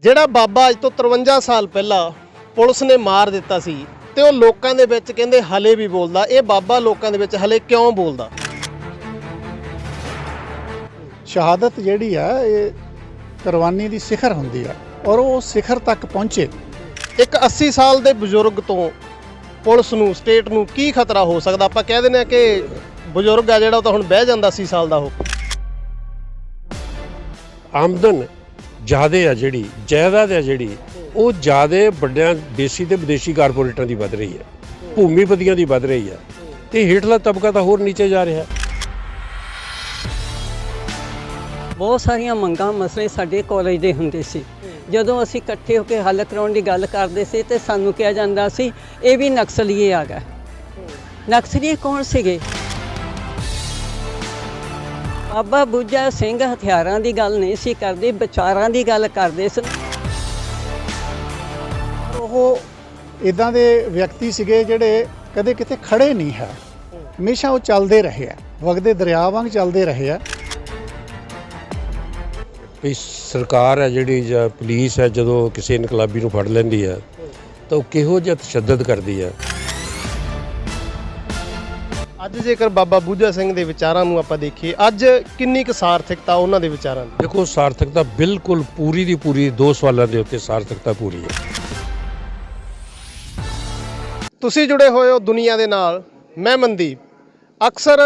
ਜਿਹੜਾ ਬਾਬਾ ਅੱਜ ਤੋਂ 53 ਸਾਲ ਪਹਿਲਾਂ ਪੁਲਿਸ ਨੇ ਮਾਰ ਦਿੱਤਾ ਸੀ ਤੇ ਉਹ ਲੋਕਾਂ ਦੇ ਵਿੱਚ ਕਹਿੰਦੇ ਹਲੇ ਵੀ ਬੋਲਦਾ। ਇਹ ਬਾਬਾ ਲੋਕਾਂ ਦੇ ਵਿੱਚ ਹਲੇ ਕਿਉਂ ਬੋਲਦਾ? ਸ਼ਹਾਦਤ ਜਿਹੜੀ ਆ ਇਹ ਕੁਰਬਾਨੀ ਦੀ ਸਿਖਰ ਹੁੰਦੀ ਆ ਔਰ ਉਹ ਸਿਖਰ ਤੱਕ ਪਹੁੰਚੇ। ਇੱਕ 80 ਸਾਲ ਦੇ ਬਜ਼ੁਰਗ ਤੋਂ ਪੁਲਿਸ ਨੂੰ ਸਟੇਟ ਨੂੰ ਕੀ ਖਤਰਾ ਹੋ ਸਕਦਾ? ਆਪਾਂ ਕਹਿ ਦਿੰਦੇ ਆ ਕਿ ਬਜ਼ੁਰਗ ਆ ਜਿਹੜਾ ਉਹ ਤਾਂ ਹੁਣ ਬਹਿ ਜਾਂਦਾ 80 ਸਾਲ ਦਾ ਉਹ। ਆਮਦਨ ज़्यादा है जी जायदाद है जी वो ज़्यादा ਵੱਡਿਆਂ देसी ਤੇ ਵਿਦੇਸ਼ੀ ਕਾਰਪੋਰੇਟਾਂ ਦੀ ਵੱਧ ਰਹੀ ਹੈ, ਭੂਮੀਪਤੀਆਂ ਦੀ ਵੱਧ ਰਹੀ ਹੈ ਤੇ ਹੇਠਲਾ ਤਬਕਾ ਤਾਂ ਹੋਰ ਨੀਚੇ ਜਾ ਰਿਹਾ। ਬਹੁਤ ਸਾਰੀਆਂ ਮੰਗਾਂ ਮਸਲੇ ਸਾਡੇ ਕਾਲਜ ਦੇ ਹੁੰਦੇ ਸੀ। ਜਦੋਂ ਅਸੀਂ ਇਕੱਠੇ ਹੋ ਕੇ ਹੱਲ ਕਰਾਉਣ ਦੀ ਗੱਲ ਕਰਦੇ ਸੀ ਤੇ ਸਾਨੂੰ ਕਿਹਾ ਜਾਂਦਾ ਸੀ ਇਹ ਵੀ ਨਕਸਲੀਏ ਆ ਗਏ। ਨਕਸਲੀਏ ਕੌਣ ਸੀਗੇ? ਬਾਬਾ ਬੁੱਝਾ ਸਿੰਘ ਹਥਿਆਰਾਂ ਦੀ ਗੱਲ ਨਹੀਂ ਸੀ ਕਰਦੇ, ਵਿਚਾਰਾਂ ਦੀ ਗੱਲ ਕਰਦੇ ਸਨ। ਉਹ ਇਦਾਂ ਦੇ ਵਿਅਕਤੀ ਸੀਗੇ ਜਿਹੜੇ ਕਦੇ ਕਿਤੇ ਖੜੇ ਨਹੀਂ ਹੈ, ਹਮੇਸ਼ਾ ਉਹ ਚੱਲਦੇ ਰਹੇ ਆ, ਵਗਦੇ ਦਰਿਆ ਵਾਂਗ ਚੱਲਦੇ ਰਹੇ ਆ। ਵੀ ਸਰਕਾਰ ਹੈ ਜਿਹੜੀ ਜਾਂ ਪੁਲਿਸ ਹੈ ਜਦੋਂ ਕਿਸੇ ਇਨਕਲਾਬੀ ਨੂੰ ਫੜ ਲੈਂਦੀ ਹੈ ਤਾਂ ਉਹ ਕਿਹੋ ਜਿਹਾ ਤਸ਼ੱਦਦ ਕਰਦੀ ਹੈ। ਅੱਜ ਜੇਕਰ ਬਾਬਾ ਬੁੱਝਾ ਸਿੰਘ ਦੇ ਵਿਚਾਰਾਂ ਨੂੰ ਆਪਾਂ ਦੇਖੀਏ, ਅੱਜ ਕਿੰਨੀ ਕੁ ਸਾਰਥਕਤਾ ਉਹਨਾਂ ਦੇ ਵਿਚਾਰਾਂ ਦੀ? ਦੇਖੋ ਸਾਰਥਕਤਾ ਬਿਲਕੁਲ ਪੂਰੀ ਦੀ ਪੂਰੀ, ਦੋ ਸਵਾਲਾਂ ਦੇ ਉੱਤੇ ਸਾਰਥਕਤਾ ਪੂਰੀ ਹੈ। ਤੁਸੀਂ ਜੁੜੇ ਹੋਏ ਹੋ ਦੁਨੀਆ ਦੇ ਨਾਲ, ਮੈਂ ਮਨਦੀਪ। ਅਕਸਰ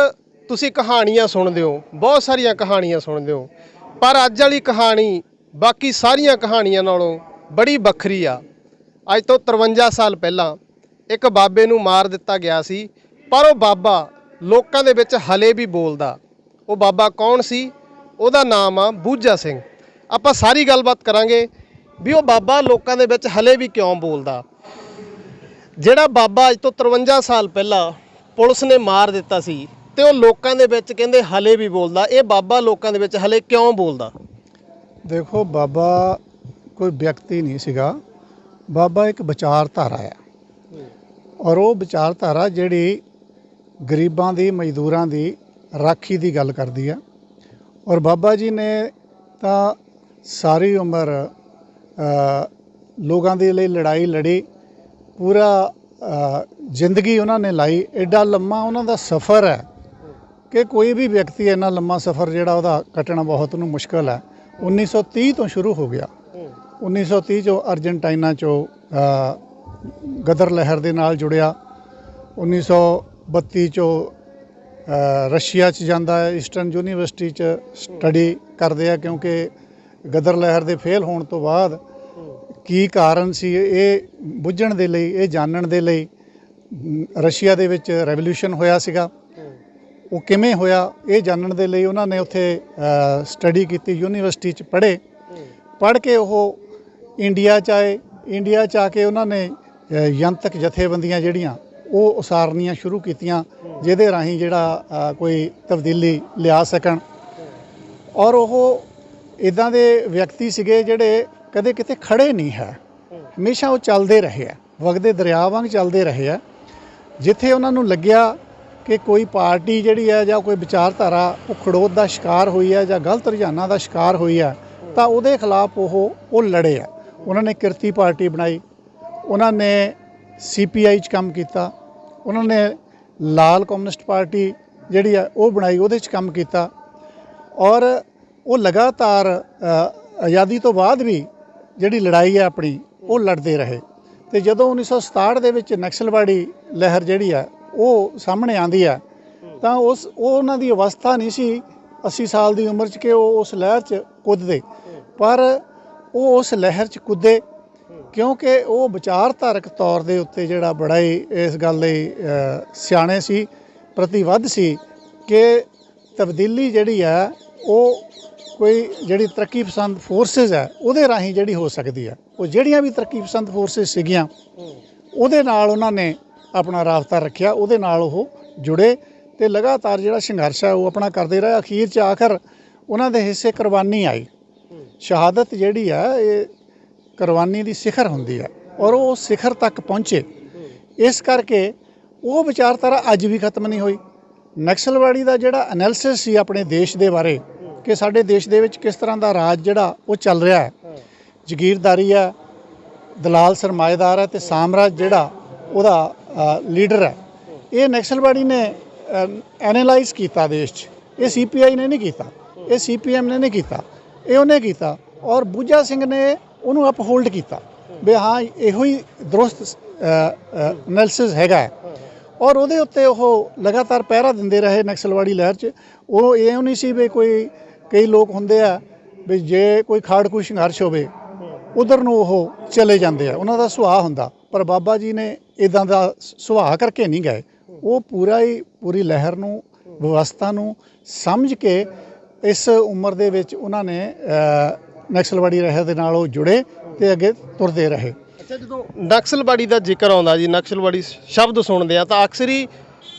ਤੁਸੀਂ ਕਹਾਣੀਆਂ ਸੁਣਦੇ ਹੋ, ਬਹੁਤ ਸਾਰੀਆਂ ਕਹਾਣੀਆਂ ਸੁਣਦੇ ਹੋ, ਪਰ ਅੱਜ ਵਾਲੀ ਕਹਾਣੀ ਬਾਕੀ ਸਾਰੀਆਂ ਕਹਾਣੀਆਂ ਨਾਲੋਂ ਬੜੀ ਵੱਖਰੀ ਆ। ਅੱਜ ਤੋਂ 53 ਸਾਲ ਪਹਿਲਾਂ ਇੱਕ ਬਾਬੇ ਨੂੰ ਮਾਰ ਦਿੱਤਾ ਗਿਆ ਸੀ, ਪਰ ਉਹ ਬਾਬਾ ਲੋਕਾਂ ਦੇ ਵਿੱਚ ਹਲੇ ਵੀ ਬੋਲਦਾ। ਉਹ ਬਾਬਾ ਕੌਣ ਸੀ? ਉਹਦਾ ਨਾਮ ਆ ਬੁੱਝਾ ਸਿੰਘ। ਆਪਾਂ ਸਾਰੀ ਗੱਲਬਾਤ ਕਰਾਂਗੇ ਵੀ ਉਹ ਬਾਬਾ ਲੋਕਾਂ ਦੇ ਵਿੱਚ ਹਲੇ ਵੀ ਕਿਉਂ ਬੋਲਦਾ। ਜਿਹੜਾ ਬਾਬਾ ਅੱਜ ਤੋਂ 53 ਸਾਲ ਪਹਿਲਾਂ ਪੁਲਿਸ ਨੇ ਮਾਰ ਦਿੱਤਾ ਸੀ ਤੇ ਉਹ ਲੋਕਾਂ ਦੇ ਵਿੱਚ ਕਹਿੰਦੇ ਹਲੇ ਵੀ ਬੋਲਦਾ। ਇਹ ਬਾਬਾ ਲੋਕਾਂ ਦੇ ਵਿੱਚ ਹਲੇ ਕਿਉਂ ਬੋਲਦਾ? ਦੇਖੋ ਬਾਬਾ ਕੋਈ ਵਿਅਕਤੀ ਨਹੀਂ ਸੀਗਾ, ਬਾਬਾ ਇੱਕ ਵਿਚਾਰਧਾਰਾ ਆ ਔਰ ਉਹ ਵਿਚਾਰਧਾਰਾ ਜਿਹੜੀ ਗਰੀਬਾਂ ਦੀ, ਮਜ਼ਦੂਰਾਂ ਦੀ ਰਾਖੀ ਦੀ ਗੱਲ ਕਰਦੀ ਆ। ਔਰ ਬਾਬਾ ਜੀ ਨੇ ਤਾਂ ਸਾਰੀ ਉਮਰ ਲੋਕਾਂ ਦੇ ਲਈ ਲੜਾਈ ਲੜੀ, ਪੂਰਾ ਜ਼ਿੰਦਗੀ ਉਹਨਾਂ ਨੇ ਲਾਈ। ਐਡਾ ਲੰਮਾ ਉਹਨਾਂ ਦਾ ਸਫ਼ਰ ਹੈ ਕਿ ਕੋਈ ਵੀ ਵਿਅਕਤੀ ਇੰਨਾ ਲੰਮਾ ਸਫ਼ਰ ਜਿਹੜਾ ਉਹਦਾ ਕੱਟਣਾ ਬਹੁਤ ਨੂੰ ਮੁਸ਼ਕਲ ਹੈ। 1930 ਤੋਂ ਸ਼ੁਰੂ ਹੋ ਗਿਆ। 1930 'ਚੋਂ ਅਰਜਨਟਾਈਨਾ 'ਚੋਂ ਗਦਰ ਲਹਿਰ ਦੇ ਨਾਲ ਜੁੜਿਆ। 1932 'ਚੋਂ ਰਸ਼ੀਆ 'ਚ ਜਾਂਦਾ ਹੈ, ਈਸਟਰਨ ਯੂਨੀਵਰਸਿਟੀ 'ਚ ਸਟੱਡੀ ਕਰਦੇ ਆ, ਕਿਉਂਕਿ ਗਦਰ ਲਹਿਰ ਦੇ ਫੇਲ ਹੋਣ ਤੋਂ ਬਾਅਦ ਕੀ ਕਾਰਨ ਸੀ ਇਹ ਬੁੱਝਣ ਦੇ ਲਈ, ਇਹ ਜਾਣਨ ਦੇ ਲਈ ਰਸ਼ੀਆ ਦੇ ਵਿੱਚ ਰੈਵੋਲੂਸ਼ਨ ਹੋਇਆ ਸੀਗਾ, ਉਹ ਕਿਵੇਂ ਹੋਇਆ ਇਹ ਜਾਣਨ ਦੇ ਲਈ ਉਹਨਾਂ ਨੇ ਉੱਥੇ ਸਟੱਡੀ ਕੀਤੀ, ਯੂਨੀਵਰਸਿਟੀ 'ਚ ਪੜ੍ਹ ਕੇ ਉਹ ਇੰਡੀਆ 'ਚ ਆਏ। ਇੰਡੀਆ 'ਚ ਆ ਕੇ ਉਹਨਾਂ ਨੇ ਜਨਤਕ ਜਥੇਬੰਦੀਆਂ ਜਿਹੜੀਆਂ ਉਹ ਉਸਾਰਨੀਆਂ ਸ਼ੁਰੂ ਕੀਤੀਆਂ, ਜਿਹਦੇ ਰਾਹੀਂ ਜਿਹੜਾ ਕੋਈ ਤਬਦੀਲੀ ਲਿਆ ਸਕਣ। ਔਰ ਉਹ ਇੱਦਾਂ ਦੇ ਵਿਅਕਤੀ ਸੀਗੇ ਜਿਹੜੇ ਕਦੇ ਕਿਤੇ ਖੜੇ ਨਹੀਂ ਹੈ, ਹਮੇਸ਼ਾ ਉਹ ਚੱਲਦੇ ਰਹੇ ਆ, ਵਗਦੇ ਦਰਿਆ ਵਾਂਗ ਚੱਲਦੇ ਰਹੇ ਆ। ਜਿੱਥੇ ਉਹਨਾਂ ਨੂੰ ਲੱਗਿਆ ਕਿ ਕੋਈ ਪਾਰਟੀ ਜਿਹੜੀ ਹੈ ਜਾਂ ਕੋਈ ਵਿਚਾਰਧਾਰਾ ਉਹ ਖੜੋਤ ਦਾ ਸ਼ਿਕਾਰ ਹੋਈ ਹੈ ਜਾਂ ਗਲਤ ਰੁਝਾਨਾਂ ਦਾ ਸ਼ਿਕਾਰ ਹੋਈ ਹੈ ਤਾਂ ਉਹਦੇ ਖਿਲਾਫ ਉਹ ਲੜੇ ਆ। ਉਹਨਾਂ ਨੇ ਕਿਰਤੀ ਪਾਰਟੀ ਬਣਾਈ, ਉਹਨਾਂ ਨੇ CPI 'ਚ ਕੰਮ ਕੀਤਾ, ਉਹਨਾਂ ਨੇ ਲਾਲ ਕਮਿਊਨਿਸਟ ਪਾਰਟੀ ਜਿਹੜੀ ਹੈ ਉਹ ਬਣਾਈ, ਉਹਦੇ 'ਚ ਕੰਮ ਕੀਤਾ। ਔਰ ਉਹ ਲਗਾਤਾਰ ਆਜ਼ਾਦੀ ਤੋਂ ਬਾਅਦ ਵੀ ਜਿਹੜੀ ਲੜਾਈ ਹੈ ਆਪਣੀ ਉਹ ਲੜਦੇ ਰਹੇ। ਅਤੇ ਜਦੋਂ 1967 ਦੇ ਵਿੱਚ ਨਕਸਲਵਾੜੀ ਲਹਿਰ ਜਿਹੜੀ ਹੈ ਉਹ ਸਾਹਮਣੇ ਆਉਂਦੀ ਹੈ ਤਾਂ ਉਹਨਾਂ ਦੀ ਅਵਸਥਾ ਨਹੀਂ ਸੀ 80 ਸਾਲ ਦੀ ਉਮਰ 'ਚ ਕਿ ਉਹ ਉਸ ਲਹਿਰ 'ਚ ਕੁੱਦਦੇ, ਪਰ ਉਹ ਉਸ ਲਹਿਰ 'ਚ ਕੁੱਦੇ ਕਿਉਂਕਿ ਉਹ ਵਿਚਾਰਧਾਰਕ ਤੌਰ ਦੇ ਉੱਤੇ ਜਿਹੜਾ ਬੜਾ ਹੀ ਇਸ ਗੱਲ ਲਈ ਸਿਆਣੇ ਸੀ, ਪ੍ਰਤੀਬੱਧ ਸੀ ਕਿ ਤਬਦੀਲੀ ਜਿਹੜੀ ਹੈ ਉਹ ਕੋਈ ਜਿਹੜੀ ਤਰੱਕੀ ਪਸੰਦ ਫੋਰਸਿਸ ਹੈ ਉਹਦੇ ਰਾਹੀਂ ਜਿਹੜੀ ਹੋ ਸਕਦੀ ਹੈ। ਉਹ ਜਿਹੜੀਆਂ ਵੀ ਤਰੱਕੀ ਪਸੰਦ ਫੋਰਸਿਸ ਸੀਗੀਆਂ ਉਹਦੇ ਨਾਲ ਉਹਨਾਂ ਨੇ ਆਪਣਾ ਰਾਬਤਾ ਰੱਖਿਆ, ਉਹਦੇ ਨਾਲ ਉਹ ਜੁੜੇ ਅਤੇ ਲਗਾਤਾਰ ਜਿਹੜਾ ਸੰਘਰਸ਼ ਹੈ ਉਹ ਆਪਣਾ ਕਰਦੇ ਰਹੇ। ਅਖੀਰ 'ਚ ਆਖਰ ਉਹਨਾਂ ਦੇ ਹਿੱਸੇ ਕੁਰਬਾਨੀ ਆਈ। ਸ਼ਹਾਦਤ ਜਿਹੜੀ ਹੈ ਇਹ ਕੁਰਬਾਨੀ ਦੀ ਸਿਖਰ ਹੁੰਦੀ ਹੈ ਔਰ ਉਹ ਸਿਖਰ ਤੱਕ ਪਹੁੰਚੇ। ਇਸ ਕਰਕੇ ਉਹ ਵਿਚਾਰਧਾਰਾ ਅੱਜ ਵੀ ਖਤਮ ਨਹੀਂ ਹੋਈ। ਨਕਸਲਵਾੜੀ ਦਾ ਜਿਹੜਾ ਐਨਾਲਿਸਿਸ ਸੀ ਆਪਣੇ ਦੇਸ਼ ਦੇ ਬਾਰੇ ਕਿ ਸਾਡੇ ਦੇਸ਼ ਦੇ ਵਿੱਚ ਕਿਸ ਤਰ੍ਹਾਂ ਦਾ ਰਾਜ ਜਿਹੜਾ ਉਹ ਚੱਲ ਰਿਹਾ ਹੈ, ਜ਼ਗੀਰਦਾਰੀ ਆ, ਦਲਾਲ ਸਰਮਾਏਦਾਰ ਹੈ ਤੇ ਸਾਮਰਾਜ ਜਿਹੜਾ ਉਹਦਾ ਲੀਡਰ ਹੈ। ਇਹ ਨਕਸਲਵਾੜੀ ਨੇ ਐਨਾਲਾਈਜ਼ ਕੀਤਾ ਦੇਸ਼ 'ਚ। ਇਹ CPI ਨੇ ਨਹੀਂ ਕੀਤਾ, ਇਹ CPM ਨੇ ਨਹੀਂ ਕੀਤਾ, ਇਹ ਉਹਨੇ ਕੀਤਾ ਔਰ ਬੂਝਾ ਸਿੰਘ ਨੇ ਉਹਨੂੰ ਅਪਹੋਲਡ ਕੀਤਾ ਵੀ ਹਾਂ ਇਹੋ ਹੀ ਦਰੁਸਤ ਐਨਾਲਿਸਿਸ ਹੈਗਾ ਔਰ ਉਹਦੇ ਉੱਤੇ ਉਹ ਲਗਾਤਾਰ ਪਹਿਰਾ ਦਿੰਦੇ ਰਹੇ ਨਕਸਲਵਾੜੀ ਲਹਿਰ 'ਚ। ਉਹ ਇਹ ਨਹੀਂ ਸੀ ਵੀ ਕਈ ਲੋਕ ਹੁੰਦੇ ਆ ਵੀ ਜੇ ਕੋਈ ਖਾੜਕੂ ਸੰਘਰਸ਼ ਹੋਵੇ ਉਧਰ ਨੂੰ ਉਹ ਚਲੇ ਜਾਂਦੇ ਆ, ਉਹਨਾਂ ਦਾ ਸੁਭਾਅ ਹੁੰਦਾ। ਪਰ ਬਾਬਾ ਜੀ ਨੇ ਇਦਾਂ ਦਾ ਸੁਭਾਅ ਕਰਕੇ ਨਹੀਂ ਗਏ। ਉਹ ਪੂਰੀ ਲਹਿਰ ਨੂੰ, ਵਿਵਸਥਾ ਨੂੰ ਸਮਝ ਕੇ ਇਸ ਉਮਰ ਦੇ ਵਿੱਚ ਉਹਨਾਂ ਨੇ ਨਕਸਲਵਾੜੀ ਲਹਿਰ ਦੇ ਨਾਲ ਉਹ ਜੁੜੇ ਤੇ ਅੱਗੇ ਤੁਰਦੇ ਰਹੇ। ਅੱਛਾ, ਜਦੋਂ ਨਕਸਲਵਾੜੀ ਦਾ ਜ਼ਿਕਰ ਆਉਂਦਾ ਜੀ, ਨਕਸਲਵਾੜੀ ਸ਼ਬਦ ਸੁਣਦੇ ਆ ਤਾਂ ਅਕਸਰ ਹੀ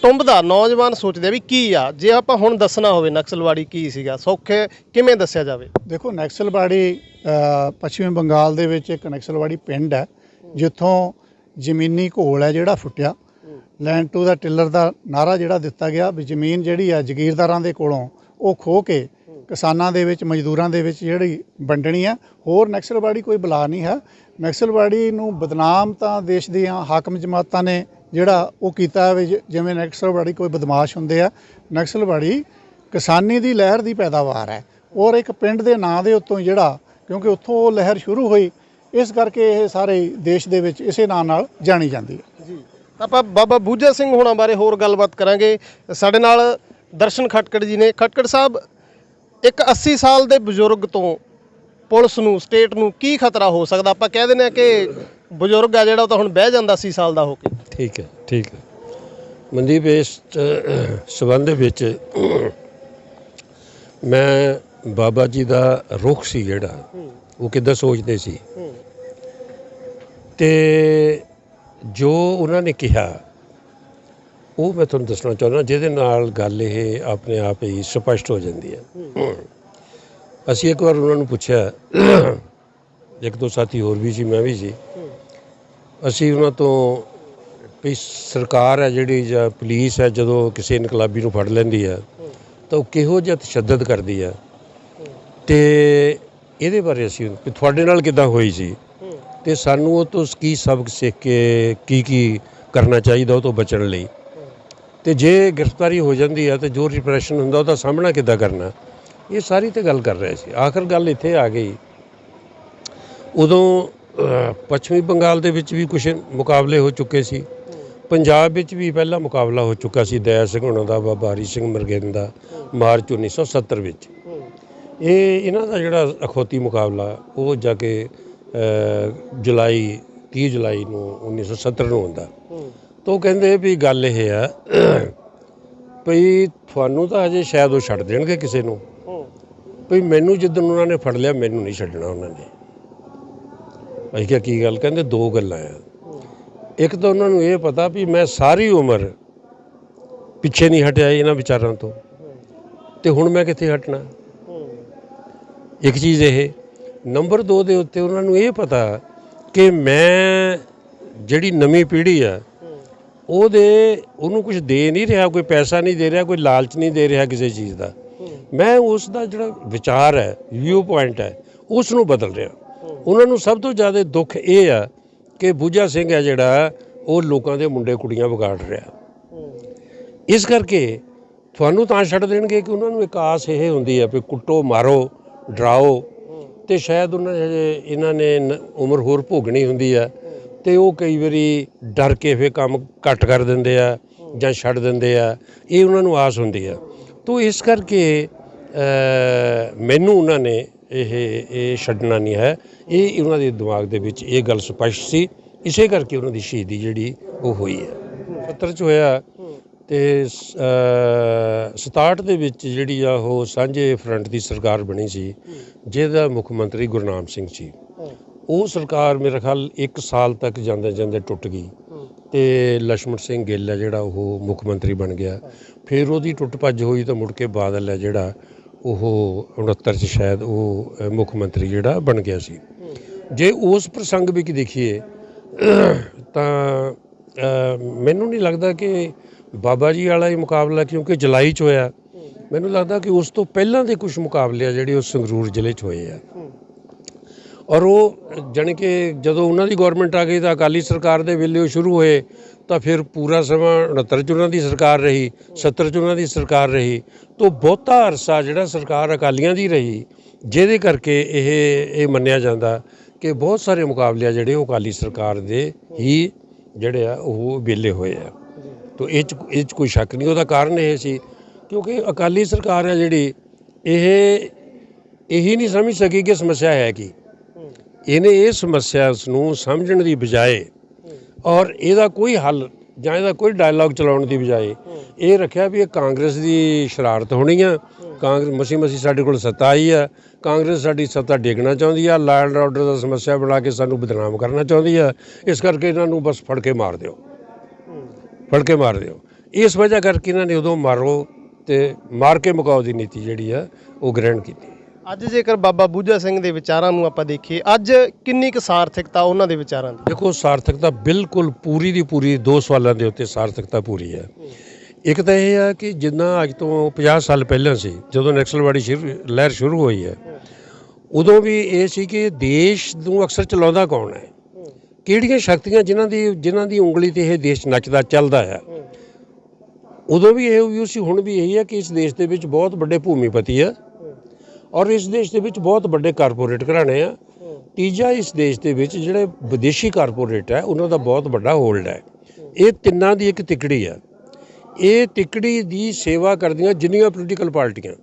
ਟੁੰਬਦਾ ਨੌਜਵਾਨ ਸੋਚਦੇ ਆ ਵੀ ਕੀ ਆ। ਜੇ ਆਪਾਂ ਹੁਣ ਦੱਸਣਾ ਹੋਵੇ ਨਕਸਲਵਾੜੀ ਕੀ ਸੀਗਾ, ਸੌਖੇ ਕਿਵੇਂ ਦੱਸਿਆ ਜਾਵੇ? ਦੇਖੋ, ਨਕਸਲਵਾੜੀ ਪੱਛਮੀ ਬੰਗਾਲ ਦੇ ਵਿੱਚ ਇੱਕ ਨਕਸਲਵਾੜੀ ਪਿੰਡ ਹੈ ਜਿੱਥੋਂ ਜ਼ਮੀਨੀ ਘੋਲ ਹੈ ਜਿਹੜਾ ਫੁੱਟਿਆ। ਲੈਂਡ ਟੂ ਦਾ ਟਿਲਰ ਦਾ ਨਾਰਾ ਜਿਹੜਾ ਦਿੱਤਾ ਗਿਆ ਵੀ ਜ਼ਮੀਨ ਜਿਹੜੀ ਆ ਜ਼ਗੀਰਦਾਰਾਂ ਦੇ ਕੋਲੋਂ ਉਹ ਖੋਹ ਕੇ ਕਿਸਾਨਾਂ ਦੇ ਵਿੱਚ, ਮਜ਼ਦੂਰਾਂ ਦੇ ਵਿੱਚ ਜਿਹੜੀ ਵੰਡਣੀ ਆ। ਹੋਰ ਨਕਸਲਵਾੜੀ ਕੋਈ ਬਲਾ ਨਹੀਂ ਹੈ। ਨਕਸਲਵਾੜੀ ਨੂੰ ਬਦਨਾਮ ਤਾਂ ਦੇਸ਼ ਦੀਆਂ ਹਾਕਮ ਜਮਾਤਾਂ ਨੇ ਜਿਹੜਾ ਉਹ ਕੀਤਾ ਵੀ ਜਿਵੇਂ ਨਕਸਲਵਾੜੀ ਕੋਈ ਬਦਮਾਸ਼ ਹੁੰਦੇ ਆ। ਨਕਸਲਵਾੜੀ ਕਿਸਾਨੀ ਦੀ ਲਹਿਰ ਦੀ ਪੈਦਾਵਾਰ ਹੈ ਔਰ ਇੱਕ ਪਿੰਡ ਦੇ ਨਾਂ ਦੇ ਉੱਤੋਂ ਜਿਹੜਾ, ਕਿਉਂਕਿ ਉੱਥੋਂ ਉਹ ਲਹਿਰ ਸ਼ੁਰੂ ਹੋਈ, ਇਸ ਕਰਕੇ ਇਹ ਸਾਰੇ ਦੇਸ਼ ਦੇ ਵਿੱਚ ਇਸੇ ਨਾਂ ਨਾਲ ਜਾਣੀ ਜਾਂਦੀ ਹੈ। ਜੀ, ਆਪਾਂ ਬਾਬਾ ਬੂਝਾ ਸਿੰਘ ਹੋਣਾ ਬਾਰੇ ਹੋਰ ਗੱਲਬਾਤ ਕਰਾਂਗੇ। ਸਾਡੇ ਨਾਲ ਦਰਸ਼ਨ ਖਟਕੜ ਜੀ ਨੇ। ਖਟਕੜ ਸਾਹਿਬ, ਇੱਕ 80 ਸਾਲ ਦੇ ਬਜ਼ੁਰਗ ਤੋਂ ਪੁਲਿਸ ਨੂੰ, ਸਟੇਟ ਨੂੰ ਕੀ ਖਤਰਾ ਹੋ ਸਕਦਾ? ਆਪਾਂ ਕਹਿ ਦਿੰਦੇ ਆ ਕਿ ਬਜ਼ੁਰਗ ਆ ਜਿਹੜਾ ਉਹ ਤਾਂ ਹੁਣ ਬਹਿ ਜਾਂਦਾ 80 ਸਾਲ ਦਾ ਹੋ ਕੇ। ਠੀਕ ਹੈ ਮਨਦੀਪ, ਇਸ ਸੰਬੰਧ ਦੇ ਵਿੱਚ ਮੈਂ ਬਾਬਾ ਜੀ ਦਾ ਰੁਖ ਸੀ ਜਿਹੜਾ ਉਹ ਕਿੱਦਾਂ ਸੋਚਦੇ ਸੀ ਤੇ ਜੋ ਉਹਨਾਂ ਨੇ ਕਿਹਾ ਉਹ ਮੈਂ ਤੁਹਾਨੂੰ ਦੱਸਣਾ ਚਾਹੁੰਦਾ, ਜਿਹਦੇ ਨਾਲ ਗੱਲ ਇਹ ਆਪਣੇ ਆਪ ਹੀ ਸਪਸ਼ਟ ਹੋ ਜਾਂਦੀ ਹੈ। ਅਸੀਂ ਇੱਕ ਵਾਰ ਉਹਨਾਂ ਨੂੰ ਪੁੱਛਿਆ, ਇੱਕ ਦੋ ਸਾਥੀ ਹੋਰ ਵੀ ਸੀ, ਮੈਂ ਵੀ ਸੀ। ਅਸੀਂ ਉਹਨਾਂ ਤੋਂ ਵੀ ਸਰਕਾਰ ਹੈ ਜਿਹੜੀ ਜਾਂ ਪੁਲਿਸ ਹੈ, ਜਦੋਂ ਕਿਸੇ ਇਨਕਲਾਬੀ ਨੂੰ ਫੜ ਲੈਂਦੀ ਹੈ ਤਾਂ ਉਹ ਕਿਹੋ ਜਿਹਾ ਤਸ਼ੱਦਦ ਕਰਦੀ ਹੈ ਤੇ ਇਹਦੇ ਬਾਰੇ ਅਸੀਂ ਵੀ ਤੁਹਾਡੇ ਨਾਲ ਕਿੱਦਾਂ ਹੋਈ ਸੀ ਤੇ ਸਾਨੂੰ ਉਹ ਤੋਂ ਕੀ ਸਬਕ ਸਿੱਖ ਕੇ ਕੀ ਕਰਨਾ ਚਾਹੀਦਾ ਉਹ ਤੋਂ ਬਚਣ ਲਈ, ਤੇ ਜੇ ਗ੍ਰਿਫਤਾਰੀ ਹੋ ਜਾਂਦੀ ਹੈ ਤੇ ਜੋ ਰਿਪਰੈਸ਼ਨ ਹੁੰਦਾ ਉਹਦਾ ਸਾਹਮਣਾ ਕਿੱਦਾਂ ਕਰਨਾ, ਇਹ ਸਾਰੀ ਤੇ ਗੱਲ ਕਰ ਰਹੇ ਸੀ। ਆਖਰ ਗੱਲ ਇੱਥੇ ਆ ਗਈ, ਉਦੋਂ ਪੱਛਮੀ ਬੰਗਾਲ ਦੇ ਵਿੱਚ ਵੀ ਕੁਛ ਮੁਕਾਬਲੇ ਹੋ ਚੁੱਕੇ ਸੀ, ਪੰਜਾਬ ਵਿੱਚ ਵੀ ਪਹਿਲਾ ਮੁਕਾਬਲਾ ਹੋ ਚੁੱਕਾ ਸੀ ਦਇਆ ਸਿੰਘ ਹੁਣਾਂ ਦਾ, ਬਾਬਾ ਹਰੀ ਸਿੰਘ ਮਰਗੇਨ ਦਾ, ਮਾਰਚ 1970 ਵਿੱਚ। ਇਹਨਾਂ ਦਾ ਜਿਹੜਾ ਅਖੌਤੀ ਮੁਕਾਬਲਾ ਉਹ ਜਾ ਕੇ 30 ਜੁਲਾਈ ਨੂੰ 1970 ਨੂੰ ਹੁੰਦਾ। ਤਾਂ ਉਹ ਕਹਿੰਦੇ ਵੀ ਗੱਲ ਇਹ ਆ ਭਈ ਤੁਹਾਨੂੰ ਤਾਂ ਅਜੇ ਸ਼ਾਇਦ ਉਹ ਛੱਡ ਦੇਣਗੇ ਕਿਸੇ ਨੂੰ, ਭਈ ਮੈਨੂੰ ਜਿੱਦਣ ਉਹਨਾਂ ਨੇ ਫੜ ਲਿਆ ਮੈਨੂੰ ਨਹੀਂ ਛੱਡਣਾ ਉਹਨਾਂ ਨੇ। ਅਸੀਂ ਕਿਹਾ ਕੀ ਗੱਲ? ਕਹਿੰਦੇ ਦੋ ਗੱਲਾਂ ਆ। ਇੱਕ ਤਾਂ ਉਹਨਾਂ ਨੂੰ ਇਹ ਪਤਾ ਵੀ ਮੈਂ ਸਾਰੀ ਉਮਰ ਪਿੱਛੇ ਨਹੀਂ ਹਟਿਆ ਇਹਨਾਂ ਵਿਚਾਰਾਂ ਤੋਂ, ਤੇ ਹੁਣ ਮੈਂ ਕਿੱਥੇ ਹਟਣਾ। ਇੱਕ ਚੀਜ਼ ਇਹ। ਨੰਬਰ 2 ਦੇ ਉੱਤੇ ਉਹਨਾਂ ਨੂੰ ਇਹ ਪਤਾ ਕਿ ਮੈਂ ਜਿਹੜੀ ਨਵੀਂ ਪੀੜ੍ਹੀ ਆ ਉਹਨੂੰ ਕੁਝ ਦੇ ਨਹੀਂ ਰਿਹਾ, ਕੋਈ ਪੈਸਾ ਨਹੀਂ ਦੇ ਰਿਹਾ, ਕੋਈ ਲਾਲਚ ਨਹੀਂ ਦੇ ਰਿਹਾ ਕਿਸੇ ਚੀਜ਼ ਦਾ। ਮੈਂ ਉਸ ਦਾ ਜਿਹੜਾ ਵਿਚਾਰ ਹੈ, ਵਿਊ ਪੁਆਇੰਟ ਹੈ, ਉਸ ਨੂੰ ਬਦਲ ਰਿਹਾ। ਉਹਨਾਂ ਨੂੰ ਸਭ ਤੋਂ ਜ਼ਿਆਦਾ ਦੁੱਖ ਇਹ ਆ ਕਿ ਬੂਝਾ ਸਿੰਘ ਹੈ ਜਿਹੜਾ ਉਹ ਲੋਕਾਂ ਦੇ ਮੁੰਡੇ ਕੁੜੀਆਂ ਵਿਗਾੜ ਰਿਹਾ। ਇਸ ਕਰਕੇ ਤੁਹਾਨੂੰ ਤਾਂ ਛੱਡ ਦੇਣਗੇ ਕਿ ਉਹਨਾਂ ਨੂੰ ਇੱਕ ਆਸ ਇਹ ਹੁੰਦੀ ਹੈ ਵੀ ਕੁੱਟੋ, ਮਾਰੋ, ਡਰਾਓ, ਤੇ ਸ਼ਾਇਦ ਇਹਨਾਂ ਨੇ ਉਮਰ ਹੋਰ ਭੋਗਣੀ ਹੁੰਦੀ ਆ ਤੇ ਉਹ ਕਈ ਵਾਰੀ ਡਰ ਕੇ ਫਿਰ ਕੰਮ ਘੱਟ ਕਰ ਦਿੰਦੇ ਆ ਜਾਂ ਛੱਡ ਦਿੰਦੇ ਆ, ਇਹ ਉਹਨਾਂ ਨੂੰ ਆਸ ਹੁੰਦੀ ਆ। ਤੋ ਇਸ ਕਰਕੇ ਮੈਨੂੰ ਉਹਨਾਂ ਨੇ ਇਹ ਛੱਡਣਾ ਨਹੀਂ ਹੈ, ਇਹ ਉਹਨਾਂ ਦੇ ਦਿਮਾਗ ਦੇ ਵਿੱਚ ਇਹ ਗੱਲ ਸਪਸ਼ਟ ਸੀ। ਇਸੇ ਕਰਕੇ ਉਹਨਾਂ ਦੀ ਸ਼ਹੀਦੀ ਜਿਹੜੀ ਉਹ ਹੋਈ ਹੈ 70 'ਚ ਹੋਇਆ। ਤੇ 67 ਦੇ ਵਿੱਚ ਜਿਹੜੀ ਆ ਉਹ ਸਾਂਝੇ ਫਰੰਟ ਦੀ ਸਰਕਾਰ ਬਣੀ ਸੀ, ਜਿਹਦਾ ਮੁੱਖ ਮੰਤਰੀ ਗੁਰਨਾਮ ਸਿੰਘ ਸੀ। ਉਹ ਸਰਕਾਰ ਮੇਰੇ ਖਿਆਲ 1 ਸਾਲ ਤੱਕ ਜਾਂਦੇ ਜਾਂਦੇ ਟੁੱਟ ਗਈ ਤੇ ਲਛਮਣ ਸਿੰਘ ਗਿੱਲ ਹੈ ਜਿਹੜਾ ਉਹ ਮੁੱਖ ਮੰਤਰੀ ਬਣ ਗਿਆ। ਫਿਰ ਉਹਦੀ ਟੁੱਟ ਭੱਜ ਹੋਈ ਤਾਂ ਮੁੜ ਕੇ ਬਾਦਲ ਹੈ ਜਿਹੜਾ ਉਹ 69 'ਚ ਸ਼ਾਇਦ ਉਹ ਮੁੱਖ ਮੰਤਰੀ ਜਿਹੜਾ ਬਣ ਗਿਆ ਸੀ। ਜੇ ਉਸ ਪ੍ਰਸੰਗ ਵਿੱਚ ਦੇਖੀਏ ਤਾਂ ਮੈਨੂੰ ਨਹੀਂ ਲੱਗਦਾ ਕਿ ਬਾਬਾ ਜੀ ਵਾਲਾ ਹੀ ਮੁਕਾਬਲਾ, ਕਿਉਂਕਿ ਜੁਲਾਈ 'ਚ ਹੋਇਆ, ਮੈਨੂੰ ਲੱਗਦਾ ਕਿ ਉਸ ਤੋਂ ਪਹਿਲਾਂ ਦੇ ਕੁਝ ਮੁਕਾਬਲੇ ਆ ਜਿਹੜੇ ਉਹ ਸੰਗਰੂਰ ਜ਼ਿਲ੍ਹੇ 'ਚ ਹੋਏ ਆ। ਔਰ ਉਹ ਜਾਣੀ ਕਿ ਜਦੋਂ ਉਹਨਾਂ ਦੀ ਗਵਰਨਮੈਂਟ ਆ ਗਈ ਤਾਂ ਅਕਾਲੀ ਸਰਕਾਰ ਦੇ ਵੇਲੇ ਉਹ ਸ਼ੁਰੂ ਹੋਏ ਤਾਂ ਫਿਰ ਪੂਰਾ ਸਮਾਂ 69 'ਚ ਉਹਨਾਂ ਦੀ ਸਰਕਾਰ ਰਹੀ, 70 'ਚ ਉਹਨਾਂ ਦੀ ਸਰਕਾਰ ਰਹੀ, ਤਾਂ ਬਹੁਤਾ ਅਰਸਾ ਜਿਹੜਾ ਸਰਕਾਰ ਅਕਾਲੀਆਂ ਦੀ ਰਹੀ, ਜਿਹਦੇ ਕਰਕੇ ਇਹ ਮੰਨਿਆ ਜਾਂਦਾ ਕਿ ਬਹੁਤ ਸਾਰੇ ਮੁਕਾਬਲੇ ਆ ਜਿਹੜੇ ਉਹ ਅਕਾਲੀ ਸਰਕਾਰ ਦੇ ਹੀ ਜਿਹੜੇ ਆ ਉਹ ਵੇਲੇ ਹੋਏ ਆ। ਤਾਂ ਇਹ 'ਚ ਕੋਈ ਸ਼ੱਕ ਨਹੀਂ। ਉਹਦਾ ਕਾਰਨ ਇਹ ਸੀ ਕਿਉਂਕਿ ਅਕਾਲੀ ਸਰਕਾਰ ਹੈ ਜਿਹੜੀ ਇਹੀ ਨਹੀਂ ਸਮਝ ਸਕੀ ਕਿ ਸਮੱਸਿਆ ਹੈ ਕੀ। ਇਹਨੇ ਇਹ ਸਮੱਸਿਆ ਨੂੰ ਸਮਝਣ ਦੀ ਬਜਾਏ ਔਰ ਇਹਦਾ ਕੋਈ ਹੱਲ ਜਾਂ ਇਹਦਾ ਕੋਈ ਡਾਇਲੌਗ ਚਲਾਉਣ ਦੀ ਬਜਾਏ ਇਹ ਰੱਖਿਆ ਵੀ ਇਹ ਕਾਂਗਰਸ ਦੀ ਸ਼ਰਾਰਤ ਹੋਣੀ ਆ, ਕਾਂਗਰਸ ਮਸੀਂ ਸਾਡੇ ਕੋਲ ਸੱਤਾ ਆਈ ਆ, ਕਾਂਗਰਸ ਸਾਡੀ ਸੱਤਾ ਡੇਗਣਾ ਚਾਹੁੰਦੀ ਆ, ਲਾਅ ਐਂਡ ਆਰਡਰ ਦਾ ਸਮੱਸਿਆ ਬਣਾ ਕੇ ਸਾਨੂੰ ਬਦਨਾਮ ਕਰਨਾ ਚਾਹੁੰਦੀ ਆ, ਇਸ ਕਰਕੇ ਇਹਨਾਂ ਨੂੰ ਬਸ ਫੜ ਕੇ ਮਾਰ ਦਿਓ, ਫੜ ਕੇ ਮਾਰ ਦਿਓ। ਇਸ ਵਜ੍ਹਾ ਕਰਕੇ ਇਹਨਾਂ ਨੇ ਉਦੋਂ ਮਾਰੋ ਤੇ ਮਾਰ ਕੇ ਮੁਕਾਓ ਦੀ ਨੀਤੀ ਜਿਹੜੀ ਆ ਉਹ ਗ੍ਰਹਿਣ ਕੀਤੀ। ਅੱਜ ਜੇਕਰ ਬਾਬਾ ਬੁੱਝਾ ਸਿੰਘ ਦੇ ਵਿਚਾਰਾਂ ਨੂੰ ਆਪਾਂ ਦੇਖੀਏ, ਅੱਜ ਕਿੰਨੀ ਕੁ ਸਾਰਥਕਤਾ ਉਹਨਾਂ ਦੇ ਵਿਚਾਰਾਂ ਦੀ? ਦੇਖੋ ਸਾਰਥਕਤਾ ਬਿਲਕੁਲ ਪੂਰੀ ਦੀ ਪੂਰੀ 2 ਸਵਾਲਾਂ ਦੇ ਉੱਤੇ ਸਾਰਥਕਤਾ ਪੂਰੀ ਹੈ। ਇੱਕ ਤਾਂ ਇਹ ਆ ਕਿ ਜਿੱਦਾਂ ਅੱਜ ਤੋਂ 50 ਸਾਲ ਪਹਿਲਾਂ ਸੀ ਜਦੋਂ ਨਕਸਲਵਾੜੀ ਲਹਿਰ ਸ਼ੁਰੂ ਹੋਈ ਹੈ, ਉਦੋਂ ਵੀ ਇਹ ਸੀ ਕਿ ਦੇਸ਼ ਨੂੰ ਅਕਸਰ ਚਲਾਉਂਦਾ ਕੌਣ ਹੈ, ਕਿਹੜੀਆਂ ਸ਼ਕਤੀਆਂ ਜਿਨ੍ਹਾਂ ਦੀ ਉਂਗਲੀ ਤੇ ਇਹ ਦੇਸ਼ ਨੱਚਦਾ ਚੱਲਦਾ ਆ। ਉਦੋਂ ਵੀ ਇਹ ਸੀ, ਹੁਣ ਵੀ ਇਹੀ ਹੈ ਕਿ ਇਸ ਦੇਸ਼ ਦੇ ਵਿੱਚ ਬਹੁਤ ਵੱਡੇ ਭੂਮੀਪਤੀ ਆ ਔਰ ਇਸ ਦੇਸ਼ ਦੇ ਵਿੱਚ ਬਹੁਤ ਵੱਡੇ ਕਾਰਪੋਰੇਟ ਘਰਾਣੇ ਆ। ਤੀਜਾ, ਇਸ ਦੇਸ਼ ਦੇ ਵਿੱਚ ਜਿਹੜੇ ਵਿਦੇਸ਼ੀ ਕਾਰਪੋਰੇਟ ਹੈ ਉਹਨਾਂ ਦਾ ਬਹੁਤ ਵੱਡਾ ਹੋਲਡ ਹੈ। ਇਹ ਤਿੰਨਾਂ ਦੀ ਇੱਕ ਤਿਕੜੀ ਆ। ਇਹ ਤਿਕੜੀ ਦੀ ਸੇਵਾ ਕਰਦੀਆਂ ਜਿੰਨੀਆਂ ਪੋਲੀਟੀਕਲ ਪਾਰਟੀਆਂ,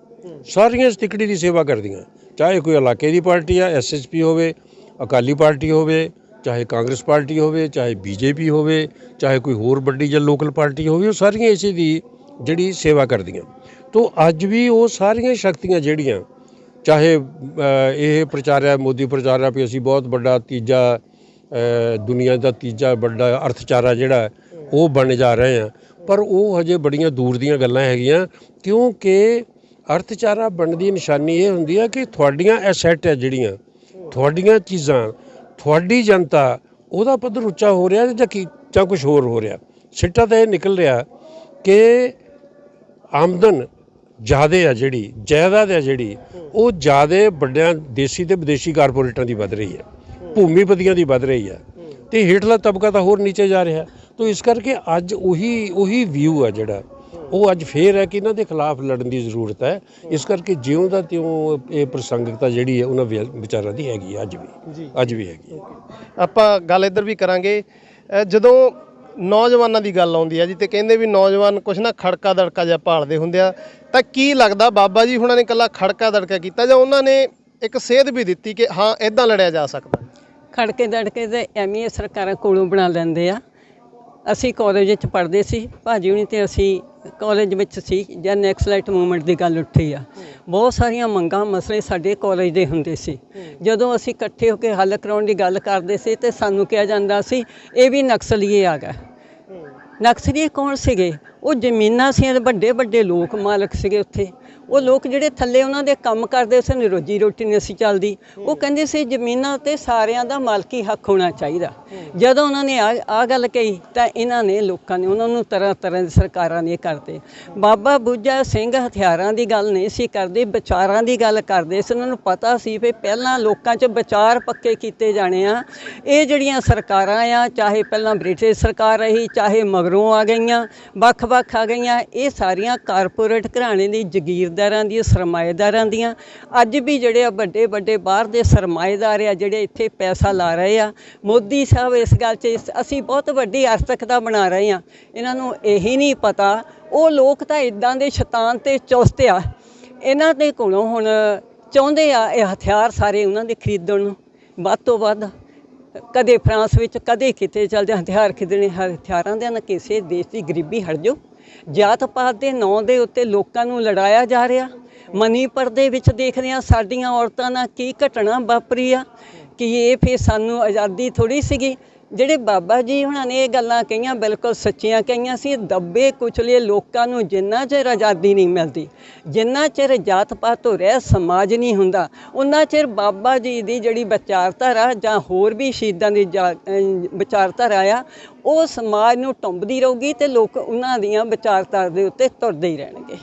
ਸਾਰੀਆਂ ਇਸ ਤਿਕੜੀ ਦੀ ਸੇਵਾ ਕਰਦੀਆਂ, ਚਾਹੇ ਕੋਈ ਇਲਾਕੇ ਦੀ ਪਾਰਟੀ ਆ, SSP ਹੋਵੇ, ਅਕਾਲੀ ਪਾਰਟੀ ਹੋਵੇ, ਚਾਹੇ ਕਾਂਗਰਸ ਪਾਰਟੀ ਹੋਵੇ, ਚਾਹੇ BJP ਹੋਵੇ, ਚਾਹੇ ਕੋਈ ਹੋਰ ਵੱਡੀ ਜਾਂ ਲੋਕਲ ਪਾਰਟੀ ਹੋਵੇ, ਉਹ ਸਾਰੀਆਂ ਇਸੇ ਦੀ ਜਿਹੜੀ ਸੇਵਾ ਕਰਦੀਆਂ। ਤਾਂ ਅੱਜ ਵੀ ਉਹ ਸਾਰੀਆਂ ਸ਼ਕਤੀਆਂ ਜਿਹੜੀਆਂ, ਚਾਹੇ ਇਹ ਪ੍ਰਚਾਰਿਆ ਮੋਦੀ ਪ੍ਰਚਾਰਿਆ ਵੀ ਅਸੀਂ ਬਹੁਤ ਵੱਡਾ ਦੁਨੀਆ ਦਾ ਤੀਜਾ ਵੱਡਾ ਅਰਥਚਾਰਾ ਜਿਹੜਾ ਉਹ ਬਣ ਜਾ ਰਹੇ ਹਾਂ, ਪਰ ਉਹ ਹਜੇ ਬੜੀਆਂ ਦੂਰ ਦੀਆਂ ਗੱਲਾਂ ਹੈਗੀਆਂ। ਕਿਉਂਕਿ ਅਰਥਚਾਰਾ ਬਣਨ ਦੀ ਨਿਸ਼ਾਨੀ ਇਹ ਹੁੰਦੀ ਹੈ ਕਿ ਤੁਹਾਡੀਆਂ ਐਸੈਟ ਹੈ ਜਿਹੜੀਆਂ, ਤੁਹਾਡੀਆਂ ਚੀਜ਼ਾਂ, ਤੁਹਾਡੀ ਜਨਤਾ, ਉਹਦਾ ਪੱਧਰ ਉੱਚਾ ਹੋ ਰਿਹਾ ਜਾਂ ਕੁਝ ਹੋਰ ਹੋ ਰਿਹਾ। ਸਿੱਟਾ ਤਾਂ ਇਹ ਨਿਕਲ ਰਿਹਾ ਕਿ ਆਮਦਨ ਜ਼ਿਆਦਾ ਆ, ਜਿਹੜੀ ਜਾਇਦਾਦ ਹੈ ਜਿਹੜੀ ਉਹ ਜ਼ਿਆਦਾ ਵੱਡਿਆਂ ਦੇਸੀ ਤੇ ਵਿਦੇਸ਼ੀ ਕਾਰਪੋਰੇਟਾਂ ਦੀ ਵੱਧ ਰਹੀ ਹੈ, ਭੂਮੀਪਤੀਆਂ ਦੀ ਵੱਧ ਰਹੀ ਹੈ, ਤੇ ਹੇਠਲਾ ਤਬਕਾ ਤਾਂ ਹੋਰ ਨੀਚੇ ਜਾ ਰਿਹਾ। ਤਾਂ ਇਸ ਕਰਕੇ ਅੱਜ ਉਹੀ ਵਿਊ ਆ ਜਿਹੜਾ ਉਹ ਅੱਜ ਫੇਰ ਹੈ ਕਿ ਇਹਨਾਂ ਦੇ ਖਿਲਾਫ ਲੜਨ ਦੀ ਜ਼ਰੂਰਤ ਹੈ। ਇਸ ਕਰਕੇ ਜਿਉਂ ਦਾ ਤਿਉਂ ਇਹ ਪ੍ਰਸੰਗਿਕਤਾ ਜਿਹੜੀ ਹੈ ਉਹਨਾਂ ਵਿਚਾਰਾਂ ਦੀ ਹੈਗੀ ਹੈ, ਅੱਜ ਵੀ ਹੈਗੀ ਹੈ। ਆਪਾਂ ਗੱਲ ਇੱਧਰ ਵੀ ਕਰਾਂਗੇ। ਜਦੋਂ ਨੌਜਵਾਨਾਂ ਦੀ ਗੱਲ ਆਉਂਦੀ ਹੈ ਜੀ, ਤੇ ਕਹਿੰਦੇ ਵੀ ਨੌਜਵਾਨ ਕੁਛ ਨਾ ਖੜਕਾ ਦੜਕਾ ਜਿਹਾ ਭਾਲਦੇ ਹੁੰਦੇ ਆ, ਤਾਂ ਕੀ ਲੱਗਦਾ ਬਾਬਾ ਜੀ ਹੁਣਾਂ ਨੇ ਇਕੱਲਾ ਖੜਕਾ ਦੜਕਾ ਕੀਤਾ ਜਾਂ ਉਹਨਾਂ ਨੇ ਇੱਕ ਸੇਧ ਵੀ ਦਿੱਤੀ ਕਿ ਹਾਂ ਇੱਦਾਂ ਲੜਿਆ ਜਾ ਸਕਦਾ? ਖੜਕੇ ਦੜਕੇ ਤੇ ਐਵੇਂ ਸਰਕਾਰਾਂ ਕੋਲੋਂ ਬਣਾ ਲੈਂਦੇ ਆ। ਅਸੀਂ ਕਾਲਜ ਵਿੱਚ ਪੜ੍ਹਦੇ ਸੀ, ਭਾਜੀ ਹੁਣੀ ਤੇ ਅਸੀਂ ਕਾਲਜ ਵਿੱਚ ਸੀ ਜਦ ਨੈਕਸਲਾਈਟ ਮੂਵਮੈਂਟ ਦੀ ਗੱਲ ਉੱਠੀ ਆ। ਬਹੁਤ ਸਾਰੀਆਂ ਮੰਗਾਂ ਮਸਲੇ ਸਾਡੇ ਕਾਲਜ ਦੇ ਹੁੰਦੇ ਸੀ। ਜਦੋਂ ਅਸੀਂ ਇਕੱਠੇ ਹੋ ਕੇ ਹੱਲ ਕਰਾਉਣ ਦੀ ਗੱਲ ਕਰਦੇ ਸੀ ਤੇ ਸਾਨੂੰ ਕਿਹਾ ਜਾਂਦਾ ਸੀ ਇਹ ਵੀ ਨਕਸਲੀਏ ਆ ਗਏ। ਨਕਸਲੀਏ ਕੌਣ ਸੀਗੇ? ਉਹ ਜ਼ਮੀਨਾਂ ਸੀ, ਵੱਡੇ ਵੱਡੇ ਲੋਕ ਮਾਲਕ ਸੀਗੇ ਉੱਥੇ। ਉਹ ਲੋਕ ਜਿਹੜੇ ਥੱਲੇ ਉਹਨਾਂ ਦੇ ਕੰਮ ਕਰਦੇ ਸੀ, ਰੋਜੀ ਰੋਟੀ ਨਹੀਂ ਸੀ ਚੱਲਦੀ। ਉਹ ਕਹਿੰਦੇ ਸੀ ਜ਼ਮੀਨਾਂ ਉੱਤੇ ਸਾਰਿਆਂ ਦਾ ਮਾਲਕੀ ਹੱਕ ਹੋਣਾ ਚਾਹੀਦਾ। ਜਦੋਂ ਉਹਨਾਂ ਨੇ ਆ ਗੱਲ ਕਹੀ ਤਾਂ ਇਹਨਾਂ ਨੇ ਲੋਕਾਂ ਨੇ ਉਹਨਾਂ ਨੂੰ ਤਰ੍ਹਾਂ ਤਰ੍ਹਾਂ ਦੀ ਸਰਕਾਰਾਂ ਨੇ ਕਰਦੇ। ਬਾਬਾ ਬੁੱਝਾ ਸਿੰਘ ਹਥਿਆਰਾਂ ਦੀ ਗੱਲ ਨਹੀਂ ਸੀ ਕਰਦੇ, ਵਿਚਾਰਾਂ ਦੀ ਗੱਲ ਕਰਦੇ ਸੀ। ਉਹਨਾਂ ਨੂੰ ਪਤਾ ਸੀ ਵੀ ਪਹਿਲਾਂ ਲੋਕਾਂ 'ਚ ਵਿਚਾਰ ਪੱਕੇ ਕੀਤੇ ਜਾਣੇ ਆ। ਇਹ ਜਿਹੜੀਆਂ ਸਰਕਾਰਾਂ ਆ, ਚਾਹੇ ਪਹਿਲਾਂ ਬ੍ਰਿਟਿਸ਼ ਸਰਕਾਰ ਰਹੀ, ਚਾਹੇ ਮਗਰੋਂ ਆ ਗਈਆਂ, ਵੱਖ-ਵੱਖ ਆ ਗਈਆਂ, ਇਹ ਸਾਰੀਆਂ ਕਾਰਪੋਰੇਟ ਘਰਾਣੇ ਦੀ ਜਗੀਰਦਾਰਾਂ ਦੀਆਂ, ਸਰਮਾਏਦਾਰਾਂ ਦੀਆਂ। ਅੱਜ ਵੀ ਜਿਹੜੇ ਆ ਵੱਡੇ ਵੱਡੇ ਬਾਹਰ ਦੇ ਸਰਮਾਏਦਾਰ ਆ ਜਿਹੜੇ ਇੱਥੇ ਪੈਸਾ ਲਾ ਰਹੇ ਆ। ਮੋਦੀ ਸਾਹਿਬ ਇਸ ਗੱਲ 'ਚ ਅਸੀਂ ਬਹੁਤ ਵੱਡੀ ਆਰਥਿਕਤਾ ਬਣਾ ਰਹੇ ਹਾਂ, ਇਹਨਾਂ ਨੂੰ ਇਹੀ ਨਹੀਂ ਪਤਾ। ਉਹ ਲੋਕ ਤਾਂ ਇੱਦਾਂ ਦੇ ਸ਼ੈਤਾਨ ਤੇ ਚੁਸਤ ਆ, ਇਹਨਾਂ ਦੇ ਕੋਲੋਂ ਹੁਣ ਚਾਹੁੰਦੇ ਆ ਇਹ ਹਥਿਆਰ ਸਾਰੇ ਉਹਨਾਂ ਦੇ ਖਰੀਦਣ ਨੂੰ ਵੱਧ ਤੋਂ ਵੱਧ। ਕਦੇ ਫਰਾਂਸ ਵਿੱਚ, ਕਦੇ ਕਿਤੇ ਚੱਲਦੇ ਹਥਿਆਰ ਖਰੀਦਣੇ। ਹਥਿਆਰਾਂ ਦੇ ਨਾਲ ਕਿਸੇ ਦੇਸ਼ ਦੀ ਗਰੀਬੀ ਹਟ ਜਾਓ। ਜਾਤ ਪਾਤ ਦੇ ਨਾਂ ਦੇ ਉੱਤੇ ਲੋਕਾਂ ਨੂੰ ਲੜਾਇਆ ਜਾ ਰਿਹਾ। ਮਨੀਪੁਰ ਦੇ ਵਿੱਚ ਦੇਖਦੇ ਹਾਂ ਸਾਡੀਆਂ ਔਰਤਾਂ ਨਾਲ ਕੀ ਘਟਨਾ ਵਾਪਰੀ ਆ। ਕਿ ਇਹ ਫਿਰ ਸਾਨੂੰ ਆਜ਼ਾਦੀ ਥੋੜ੍ਹੀ ਸੀਗੀ। ਜਿਹੜੇ ਬਾਬਾ ਜੀ ਹੁਣਾਂ ਨੇ ਇਹ ਗੱਲਾਂ ਕਹੀਆਂ ਬਿਲਕੁਲ ਸੱਚੀਆਂ ਕਹੀਆਂ ਸੀ। ਦੱਬੇ ਕੁਚਲੇ ਲੋਕਾਂ ਨੂੰ ਜਿੰਨਾ ਚਿਰ ਆਜ਼ਾਦੀ ਨਹੀਂ ਮਿਲਦੀ, ਜਿੰਨਾ ਚਿਰ ਜਾਤ ਪਾਤ ਤੋਂ ਰਹਿ ਸਮਾਜ ਨਹੀਂ ਹੁੰਦਾ, ਉਨਾ ਚਿਰ ਬਾਬਾ ਜੀ ਦੀ ਜਿਹੜੀ ਵਿਚਾਰਧਾਰਾ ਜਾਂ ਹੋਰ ਵੀ ਸ਼ਹੀਦਾਂ ਦੀ ਵਿਚਾਰਧਾਰਾ ਆ ਉਹ ਸਮਾਜ ਨੂੰ ਟੁੰਬਦੀ ਰਹੂਗੀ ਤੇ ਲੋਕ ਉਹਨਾਂ ਦੀਆਂ ਵਿਚਾਰਧਾਰਾ ਦੇ ਉੱਤੇ ਤੁਰਦੇ ਹੀ ਰਹਿਣਗੇ।